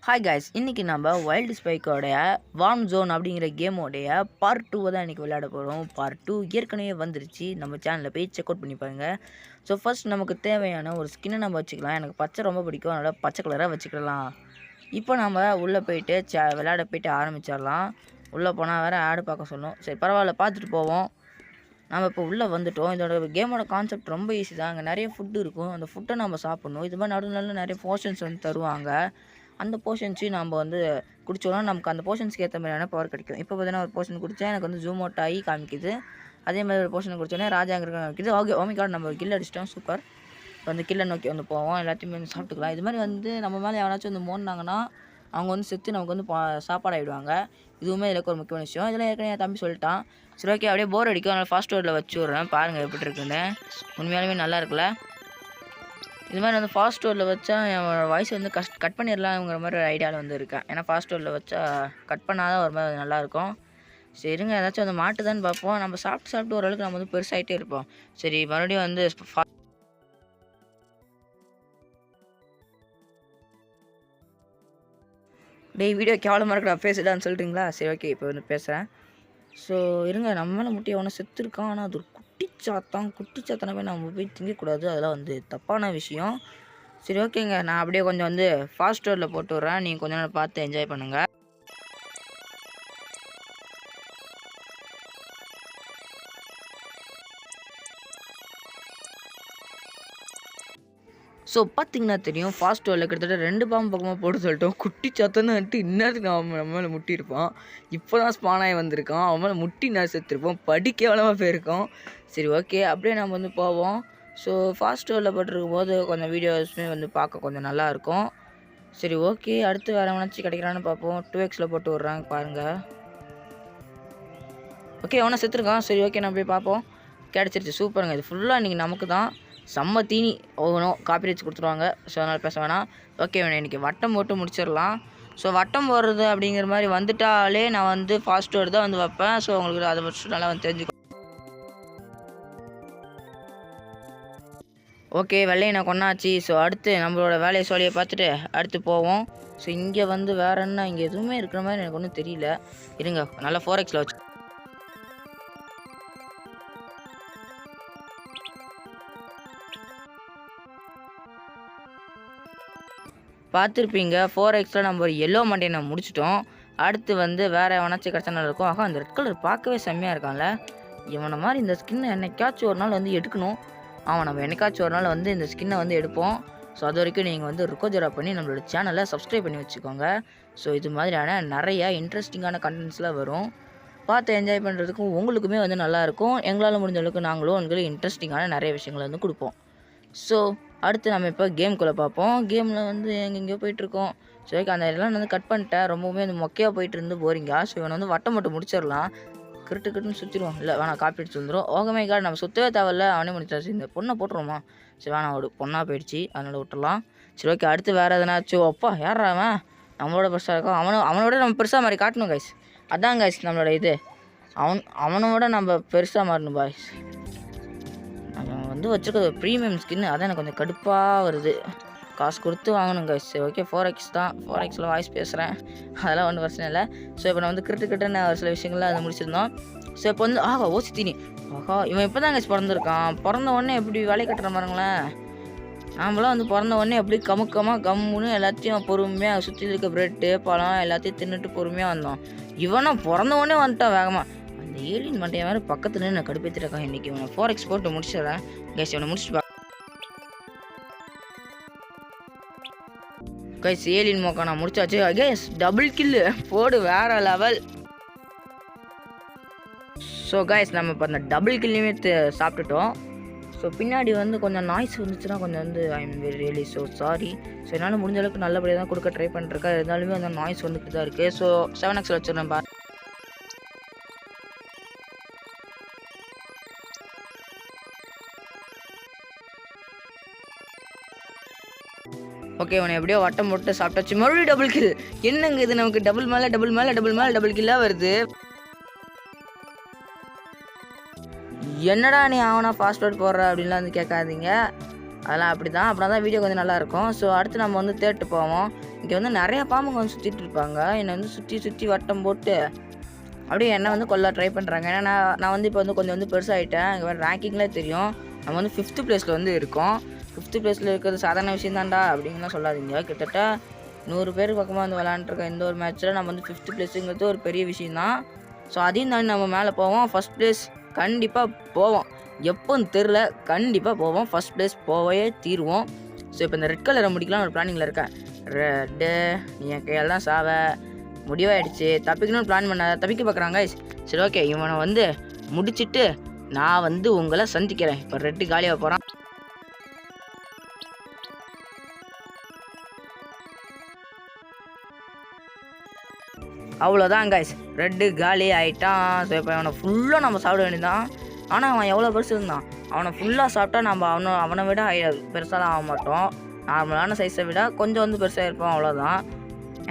Hi guys, இன்றைக்கி நம்ம wild ஸ்பைக்கோடைய warm zone அப்படிங்கிற கேமோடைய பார்ட் 2 தான் இன்றைக்கி விளையாட போகிறோம். பார்ட் 2 ஏற்கனவே வந்துருச்சு, நம்ம சேனலில் போய் செக் அவுட் பண்ணி பாருங்கள். ஸோ ஃபர்ஸ்ட் நமக்கு தேவையான ஒரு ஸ்கின்னை நம்ம வச்சுக்கலாம். எனக்கு பச்சை ரொம்ப பிடிக்கும், அதனால் பச்சை கலராக வச்சுக்கலாம். இப்போ நம்ம உள்ளே போயிட்டு விளையாட போயிட்டு ஆரம்பிச்சிடலாம். உள்ளே போனால் வேறு ஆடு பார்க்க சொல்லணும். சரி பரவாயில்ல, பார்த்துட்டு போவோம். நம்ம இப்போ உள்ளே வந்துவிட்டோம். இதோட கேமோட கான்செப்ட் ரொம்ப ஈஸி தான். அங்கே நிறைய ஃபுட்டு இருக்கும், அந்த ஃபுட்டை நம்ம சாப்பிட்ணும். இது மாதிரி நடுவில் நிறைய போர்ஷன்ஸ் வந்து தருவாங்க. அந்த போர்ஷன்ஸையும் நம்ம வந்து குடிச்சோன்னா நமக்கு அந்த போர்ஷன்ஸ்க்கு ஏற்ற மாதிரியான பவர் கிடைக்கும். இப்போ பார்த்தீங்கன்னா ஒரு போர்ஷன் குடித்தா எனக்கு வந்து ஜூம் அவுட் ஆகி காமிக்குது. அதே மாதிரி ஒரு போர்ஷன் குடிச்சோன்னே ராஜாங்கிற காமிக்குது. ஓகே, ஓமி கார்டு நம்ம கில் அடிச்சிட்டோம், சூப்பர். இப்போ அந்த கில்லை நோக்கி வந்து போவோம், எல்லாத்தையுமே வந்து சாப்பிட்டுக்கலாம். இது மாதிரி வந்து நம்ம மேலே எவனாச்சும் வந்து மோன்னாங்கன்னா அவங்க வந்து செத்து நமக்கு வந்து சாப்பாடு ஆகிடுவாங்க. இதுவுமே இதில் ஒரு முக்கியமான விஷயம். இதில் ஏற்கனவே என் தம்பி சொல்லிட்டான். சரி ஓகே, அப்படியே போர் அடிக்கும், அதனால் ஃபாஸ்ட் வேர்டில் வச்சு விட்றேன். பாருங்கள் எப்படி இருக்குன்னு, உண்மையாலுமே நல்லா இருக்குல்ல. இது மாதிரி வந்து ஃபாஸ்ட் வேர்டில் வச்சா என் வாய்ஸ் வந்து கட் பண்ணிடலாம்ங்கிற மாதிரி ஒரு ஐடியாவில் வந்து இருக்கேன். ஏன்னா ஃபாஸ்ட் வேர்டில் வச்சா கட் பண்ணால் தான் ஒரு மாதிரி நல்லாயிருக்கும். சரிங்க, ஏதாச்சும் வந்து மாட்டுதான்னு பார்ப்போம். நம்ம சாப்பிட்டு ஓரளவுக்கு நம்ம வந்து பெருசாகிட்டே இருப்போம். சரி மறுபடியும் வந்து வீடியோ கேவலமாக இருக்கு, நான் பேசுடான்னு சொல்கிறீங்களா? சரி ஓகே, இப்போ வந்து பேசுகிறேன். ஸோ இருங்க, நம்ம மேலே முட்டி அவனை செத்துருக்கான். ஆனால் அது ஒரு குட்டிச்சாத்தானவே நம்ம போய் திங்கக்கூடாது, அதெல்லாம் வந்து தப்பான விஷயம். சரி ஓகேங்க, நான் அப்படியே கொஞ்சம் வந்து ஃபாஸ்ட் வேர்டில் போட்டு விட்றேன். நீங்கள் கொஞ்ச நேரம் பார்த்து என்ஜாய் பண்ணுங்கள். ஸோ பார்த்தீங்கன்னா தெரியும், ஃபாஸ்ட் வேர்டில் கிட்டத்தட்ட 2 பாம்பு பக்கமாக போட்டு சொல்லிட்டோம். குட்டிச்சாத்தான்னு வந்துட்டு இன்னத்துக்கு அவன் மேலே முட்டியிருப்பான். இப்போ தான் ஸ்பானாகி வந்திருக்கான், அவன் மேலே முட்டி நான் செத்துருப்போம், கேவலமாக போயிருக்கோம். சரி ஓகே, அப்படியே நம்ம வந்து போவோம். ஸோ ஃபாஸ்ட் வேர்டில் போட்டிருக்கும் போது கொஞ்சம் வீடியோஸுமே வந்து பார்க்க கொஞ்சம் நல்லாயிருக்கும். சரி ஓகே, அடுத்து வேறு எவனாச்சும் கிடைக்கிறான்னு பார்ப்போம். 2xல் போட்டு விட்றாங்க பாருங்கள். ஓகே, அவனை செத்துருக்கான். சரி ஓகே, நம்ம போய் பார்ப்போம். கிடச்சிருச்சு, சூப்பருங்க. இது ஃபுல்லாக இன்றைக்கி நமக்கு தான் செம்ம தீனி. ஒவ்வொன்றும் காப்பிரைட்ஸ் கொடுத்துருவாங்க, ஸோ அதனால் பேச வேணாம். ஓகே, இன்றைக்கி வட்டம் போட்டு முடிச்சிடலாம். ஸோ வட்டம் போடுறது அப்படிங்கிற மாதிரி வந்துட்டாலே நான் வந்து ஃபாஸ்ட் வேர்டு தான் வந்து வைப்பேன். ஸோ உங்களுக்கு அதை வச்சு நல்லா வந்து தெரிஞ்சுக்கோ. ஓகே, வெள்ளையை நான் கொண்டாச்சு. ஸோ அடுத்து நம்மளோட வேலையை சொல்லியை பார்த்துட்டு அடுத்து போவோம். ஸோ இங்கே வந்து வேறு என்ன, இங்கே எதுவுமே இருக்கிற மாதிரி எனக்கு ஒன்றும் தெரியல. இருங்க, நல்லா 4xல் வச்சு பார்த்துருப்பீங்க. 4xல் நம்ம ஒரு எல்லோ மண்டையை நம்ம முடிச்சிட்டோம். அடுத்து வந்து வேறு எவனாச்சும் கிடச்சா நல்லா இருக்கும். அந்த ரெட் கலர் பார்க்கவே செம்மையாக இருக்கான்ல. இவனை மாதிரி இந்த ஸ்கின்னை என்னைக்காச்சும் ஒரு நாள் வந்து எடுக்கணும். நம்ம என்னைக்காச்சும் ஒரு நாள் வந்து இந்த ஸ்கின்னை வந்து எடுப்போம். ஸோ அது வரைக்கும் நீங்கள் வந்து ருக்கோஜரா பண்ணி நம்மளோட சேனலை சப்ஸ்கிரைப் பண்ணி வச்சுக்கோங்க. ஸோ இது மாதிரியான நிறையா இன்ட்ரெஸ்டிங்கான கண்டென்ட்ஸ்லாம் வரும், பார்த்து என்ஜாய் பண்ணுறதுக்கும் உங்களுக்குமே வந்து நல்லாயிருக்கும். எங்களால் முடிஞ்ச அளவுக்கு நாங்களும் உங்களுக்கு இன்ட்ரெஸ்டிங்கான நிறைய விஷயங்களை வந்து கொடுப்போம். ஸோ அடுத்து நம்ம இப்போ கேம்குள்ளே பார்ப்போம். கேமில் வந்து எங்கெங்கேயோ போயிட்டுருக்கோம். ஸோ ஓகே, அந்த இதெல்லாம் வந்து கட் பண்ணிட்டேன். ரொம்பவுமே வந்து மொக்கையாக போயிட்டு இருந்து போரிங்கா. ஸோ இவனை வந்து வட்டம் மட்டும் முடிச்சிடலாம். கிட்டுன்னு சுற்றிடுவோம். இல்லை வேணாம், காப்பி அடிச்சு வந்துடும். ஓகே கார்டு, நம்ம சுற்றவே தேவையில்ல, அவனே முடிச்சாச்சு. இந்த பொண்ணை போட்டுருவோமா? சரி வேணாம், ஒரு பொண்ணாக போயிடுச்சு, அதனால் விட்டுடலாம். சரி ஓகே, அடுத்து வேறு எதனாச்சும். அப்பா யாரா அவன்? நம்மளோட பெருசாக இருக்கும். அவனோட நம்ம பெருசாக மாதிரி காட்டணும் கைஸ். அதான் கைஸ் நம்மளோட இது. அவனோட நம்ம பெருசாக மாறணும் பாய்ஸ். அவன் வந்து வச்சுருக்க ப்ரீமியம் ஸ்கின்னு, அதான் எனக்கு கொஞ்சம் கடுப்பாக வருது. காசு கொடுத்து வாங்கணும் கைஸ். ஓகே, 4x தான். 4xல் வாய்ஸ் பேசுகிறேன், அதெல்லாம் ஒன்றும் பிரச்சனை இல்லை. ஸோ இப்போ நான் வந்து கிட்டன்னு ஒரு சில விஷயங்கள்லாம் அதை முடிச்சிருந்தோம். ஸோ இப்போ வந்து ஓசி தீனி. இவன் இப்போ தான் கைஸ் பிறந்திருக்கான். பிறந்த உடனே எப்படி வேலை கட்டுற பாருங்களேன். நாமளாம் வந்து பிறந்த உடனே எப்படி கம்முன்னு எல்லாத்தையும் பொறுமையாக சுற்றி இருக்க ப்ரெட்டு பழம் எல்லாத்தையும் தின்னுட்டு பொறுமையாக வந்தோம். இவனா பிறந்த உடனே வந்துட்டான் வேகமாக. அந்த ஏலியன் மண்டையை வேறு பக்கத்துல நான் கடுப்பேற்றிருக்கான். இன்றைக்கி இவனை 4x போட்டு முடிச்சிடறேன் கைஸ். இவனை முடிச்சுட்டு கைஸ், ஏலியன் மோக்கா நான் முடிச்சாச்சு கைஸ். டபுள் கில்லு போடு, வேறு லெவல். ஸோ கைஸ், நம்ம இப்போ அந்த டபுள் கில்லையுமே சாப்பிட்டுட்டோம். ஸோ பின்னாடி வந்து கொஞ்சம் நாய்ஸ் வந்துச்சுன்னா கொஞ்சம் வந்து I am very really so sorry. So என்னால் முடிஞ்ச அளவுக்கு நல்லபடியாக தான் கொடுக்க ட்ரை பண்ணிருக்கேன். இருந்தாலுமே அந்த நாய்ஸ் வந்துட்டு தான் இருக்குது. ஸோ 7xல் வச்சுருந்தேன் பாரு. ஓகே, இவனை எப்படியோ வட்டம் போட்டு சாப்பிட்டாச்சு. மறுபடியும் டபுள் கில். என்னங்க இது, நமக்கு டபுள் மேலே டபுள் கில்லாக வருது. என்னடா நீ அவனா ஃபாஸ்ட் வேர்ட் போடுற அப்படின்லாம் வந்து கேட்காதீங்க. அதெல்லாம் அப்படி தான் வீடியோ கொஞ்சம் நல்லாயிருக்கும். ஸோ அடுத்து நம்ம வந்து தேர்ட்டு போவோம். இங்கே வந்து நிறைய பாம்புங்க வந்து சுற்றிட்டு இருப்பாங்க. என்னை வந்து சுற்றி சுற்றி வட்டம் போட்டு அப்படியே என்னை வந்து கொல்ல ட்ரை பண்ணுறாங்க. ஏன்னா நான் வந்து இப்போ வந்து கொஞ்சம் வந்து பெருசாகிட்டேன். இங்கே வேறு ரேங்கிங்லேயே தெரியும். நம்ம வந்து 5th பிளேஸில் வந்து இருக்கோம். 5th பிளேஸில் இருக்கிறது சாதாரண விஷயம் தான்டா அப்படின்லாம் சொல்லாதீங்க. கிட்டத்தட்ட 100 பேருக்கு பக்கமாக வந்து விளாண்டுருக்கேன். இந்த ஒரு மேட்ச்சில் நம்ம வந்து 5th பிளேஸுங்கிறது ஒரு பெரிய விஷயம் தான். ஸோ அதையும் தாண்டி நம்ம மேலே போவோம். ஃபஸ்ட் பிளேஸ் கண்டிப்பாக போவோம். எப்போன்னு தெரில, கண்டிப்பாக போவோம். ஃபஸ்ட் பிளேஸ் போவே தீருவோம். ஸோ இப்போ இந்த ரெட் கலரை முடிக்கலாம் ஒரு பிளானிங்கில் இருக்கேன். ரெட்டு நீ என் கையால் தான் சாவ, முடிவாயிடுச்சு. தப்பிக்கணும்னு பிளான் பண்ணாத, தப்பிக்க பார்க்குறாங்க. சரி ஓகே, இவனை வந்து முடிச்சுட்டு நான் வந்து உங்களை சந்திக்கிறேன். இப்போ ரெட்டு காலியாக போகிறான். அவ்வளோதான் கைஸ், ரெட்டு காலி ஆகிட்டான். ஸோ இப்போ அவனை ஃபுல்லாக நம்ம சாப்பிட வேண்டியதான். ஆனால் அவன் எவ்வளோ பெருசு இருந்தான், அவனை ஃபுல்லாக சாப்பிட்டா நம்ம அவனை விட பெருசாலாம் ஆக மாட்டோம். நார்மலான சைஸை விட கொஞ்சம் வந்து பெருசாக இருப்போம், அவ்வளோதான்.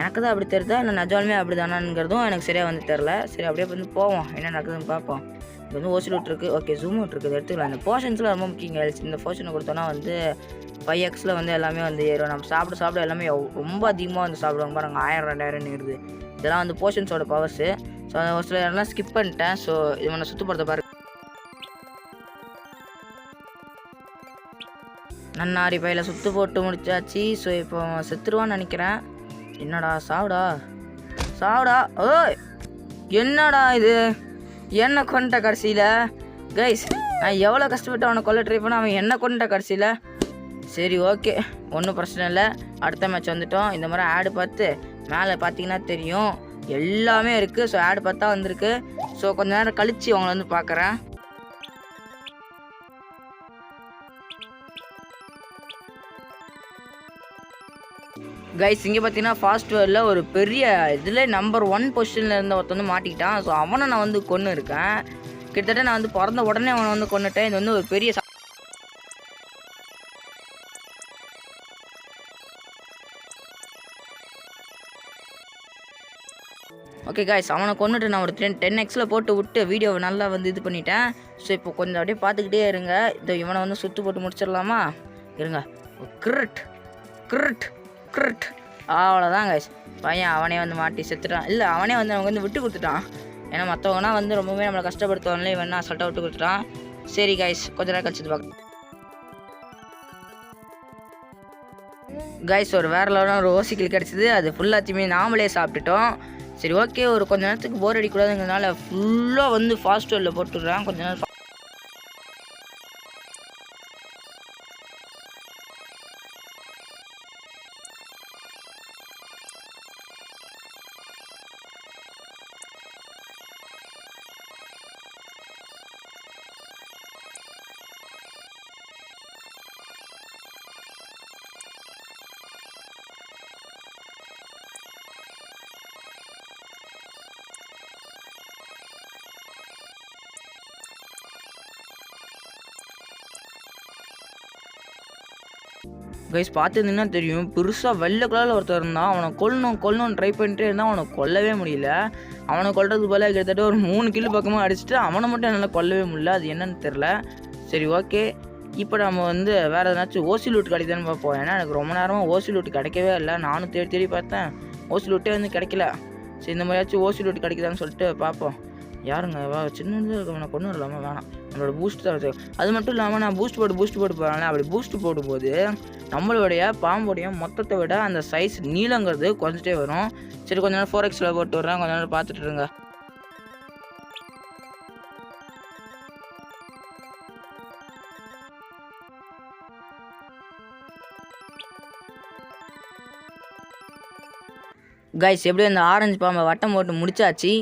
எனக்கு தான் அப்படி தெரியுதா இல்லை நிஜமாலுமே அப்படி தானாங்கிறதும் எனக்கு சரியாக வந்து தெரில. சரி அப்படியே வந்து போவோம், என்ன நடக்குதுன்னு பார்ப்போம். இது வந்து ஓசி லூட் இருக்குது. ஓகே, ஜூம் அவுட் இருக்குது, எடுத்துக்கலாம். இந்த போர்ஷன்ஸில் ரொம்ப முக்கியங்க. இந்த போர்ஷனை கொடுத்தோன்னா வந்து 5xல் வந்து எல்லாமே வந்து ஏறும். நம்ம சாப்பிட எல்லாமே ரொம்ப அதிகமாக வந்து சாப்பிடுவாங்க பாருங்க. 1000-2000 ஏறுது. இதெல்லாம் வந்து போர்ஷன்ஸோட பவர்ஸு. ஸோ அதை ஒரு சில இடம்லாம் ஸ்கிப் பண்ணிட்டேன். ஸோ இவனை சுத்தப்படுத்த பாருங்க. நன்னாரி பையில் சுற்று போட்டு முடிச்சாச்சு. ஸோ இப்போ அவன் செத்துருவான்னு நினைக்கிறேன். என்னடா சாவுடா. ஓய் என்னடா இது, என்ன கொண்ட கடைசியில். கைஸ் நான் எவ்வளோ கஷ்டப்பட்டு அவனை கொல்ல ட்ரை பண்ண, அவன் என்ன கொண்ட கடைசியில். சரி ஓகே, ஒன்றும் பிரச்சனை இல்லை. அடுத்த மேட்ச் வந்துட்டோம். இந்த மாதிரி ஆடு பார்த்து மேலே பார்த்தீங்கன்னா தெரியும், எல்லாமே இருக்குது. ஸோ ஆடு பார்த்தா வந்திருக்கு. ஸோ கொஞ்ச நேரம் கழித்து அவங்கள வந்து பார்க்குறேன். கைஸ் இங்கே பார்த்தீங்கன்னா ஃபாஸ்ட் வேர்டில் ஒரு பெரிய இதில் நம்பர் 1 பொசிஷனில் இருந்த ஒருத்த வந்து மாட்டிக்கிட்டான். ஸோ அவனை நான் வந்து கொன்று இருக்கேன். கிட்டத்தட்ட நான் வந்து பிறந்த உடனே அவனை வந்து கொண்டுட்டேன். இது வந்து ஒரு பெரிய ஓகே கைஸ், அவனை கொண்டுட்டு நான் ஒரு 10xல் போட்டு விட்டு வீடியோவை நல்லா வந்து இது பண்ணிட்டேன். ஸோ இப்போ கொஞ்சம் அப்படியே பார்த்துக்கிட்டே இருங்க. இதை இவனை வந்து சுற்று போட்டு முடிச்சிடலாமா? இருங்க. கிரிட் அவ்வளோதான் கைஸ். பையன் அவனே வந்து மாட்டி செத்துட்டான். இல்லை, அவனே வந்து அவங்க வந்து விட்டு கொடுத்துட்டான். ஏன்னா மற்றவங்கன்னா வந்து ரொம்பவே நம்மளை கஷ்டப்படுத்துவாங்களே, இவன் அசால்ட்டாக விட்டு கொடுத்துட்டான். சரி கைஸ், கொஞ்ச நேரம் கழிச்சு பார்க்க கைஸ் ஒரு வேறு லெவலான ஒரு ஓசிக்கில் கிடச்சிது. அது ஃபுல்லாச்சுமே நாமளே சாப்பிட்டுட்டோம். சரி ஓகே, ஒரு கொஞ்ச நேரத்துக்கு போர் அடிக்கூடாதுங்கிறதுனால ஃபுல்லாக வந்து ஃபாஸ்ட் வேர்டில் போட்டுடுறேன். கொஞ்ச நேரம் கைஸ் பார்த்துருந்தீங்கன்னா தெரியும், பெருசாக வெள்ளை கலரில் ஒருத்தர் இருந்தான். அவனை கொல்லணும்னு ட்ரை பண்ணிட்டே இருந்தான். அவனை கொல்லவே முடியல. அவனை கொல்றதுக்கு போல கிட்டத்தட்ட ஒரு 3 கிலோ பக்கமாக அடிச்சுட்டு அவனை மட்டும் என்னால் கொல்லவே முடியல. அது என்னன்னு தெரில. சரி ஓகே, இப்போ நம்ம வந்து வேறு எதனாச்சும் ஓசி லூட் கிடைக்குதுன்னு பார்ப்போம். ஏன்னா எனக்கு ரொம்ப நேரமாக ஓசி லூட் கிடைக்கவே இல்லை. நானும் தேடி பார்த்தேன், ஓசி லூட்டே வந்து கிடைக்கல. சரி இந்த மாதிரியாச்சும் ஓசி லூட் கிடைக்குதான்னு சொல்லிட்டு பார்ப்போம். யாருங்க சின்னது இருக்கவனை கொண்டு வரலாமா? வேணாம், நம்மளோட பூஸ்ட் தான் இருக்குது. அது மட்டும் இல்லாமல் நான் பூஸ்ட் போட்டு போகிறேன். அப்படி பூஸ்ட் போடும்போது நம்மளுடைய பாம்போடைய மொத்தத்தை விட அந்த சைஸ் நீளங்கிறது குறைஞ்சிட்டே வரும். சரி கொஞ்ச நேரம் 4xல் போட்டு விட்றேன், கொஞ்ச நேரம் பார்த்துட்டு இருங்க. கைஸ் எப்படி அந்த ஆரஞ்சு பாம்பை வட்டம் போட்டு முடிச்சாச்சு.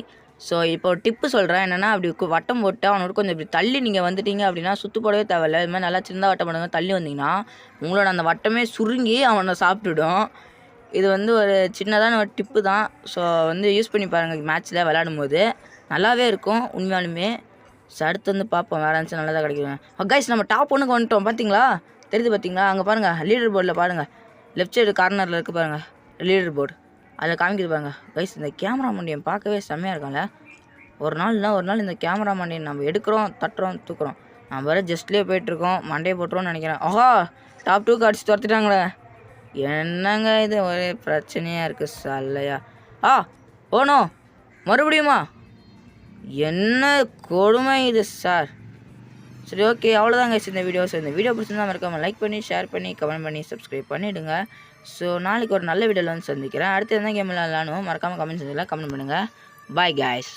ஸோ இப்போ ஒரு டிப்பு சொல்கிறேன். என்னென்னா அப்படி வட்டம் போட்டு அவனோட கொஞ்சம் இப்படி தள்ளி நீங்கள் வந்துட்டீங்க அப்படின்னா சுற்று போடவே தேவையில்லை. இது மாதிரி நல்லா சின்னதாக வட்டம் போடுங்க. தள்ளி வந்தீங்கன்னா உங்களோட அந்த வட்டமே சுருங்கி அவனை சாப்பிட்டுடும். இது வந்து ஒரு சின்னதான ஒரு டிப்பு தான். ஸோ வந்து யூஸ் பண்ணி பாருங்கள், மேட்ச்சில் விளையாடும் போது நல்லாவே இருக்கும் உண்மையாலுமே. ஸோ அடுத்து வந்து பார்ப்போம், வேறு ஆன்சர் நல்லா தான் கிடைக்கும். கைஸ் நம்ம டாப் 1க்கு வந்துட்டோம். பார்த்தீங்களா, தெரியுது பார்த்தீங்களா? அங்கே பாருங்கள், லீடர் போர்டில் பாருங்கள், லெஃப்ட் சைடு கார்னரில் இருக்குது பாருங்கள் லீடர் போர்டு, அதில் காமிக்கிது பாருங்க. கைஸ் இந்த கேமரா மண்டியன் பார்க்கவே செம்மையாக இருக்காங்க. ஒரு நாள் இந்த கேமரா மண்டியன் நம்ம எடுக்கிறோம், தட்டுறோம், தூக்குறோம். நம்ம வேறு ஜஸ்ட்லேயே போயிட்டுருக்கோம், மண்டையை போட்டுருவோம்னு நினைக்கிறேன். ஆஹா, டாப் 2க்கு அடிச்சு துரத்துட்டாங்களே. என்னங்க இது ஒரே பிரச்சனையாக இருக்குது சல்லையா. ஆ ஓனோ மறுபடியுமா? என்ன கொடுமை இது சார். சரி ஓகே, அவ்வளோதாங்க இந்த வீடியோ. ஸோ இந்த வீடியோ பிடிச்சிருந்தா மறக்காமல் லைக் பண்ணி ஷேர் பண்ணி கமெண்ட் பண்ணி சப்ஸ்கிரைப் பண்ணிவிடுங்க. ஸோ நாளைக்கு ஒரு நல்ல வீடியோவில் வந்து சந்திக்கிறேன். அடுத்து என்ன கேம் விளாட்லான்னு மறக்காமல் கமெண்ட் பண்ணுங்கள். Bye guys.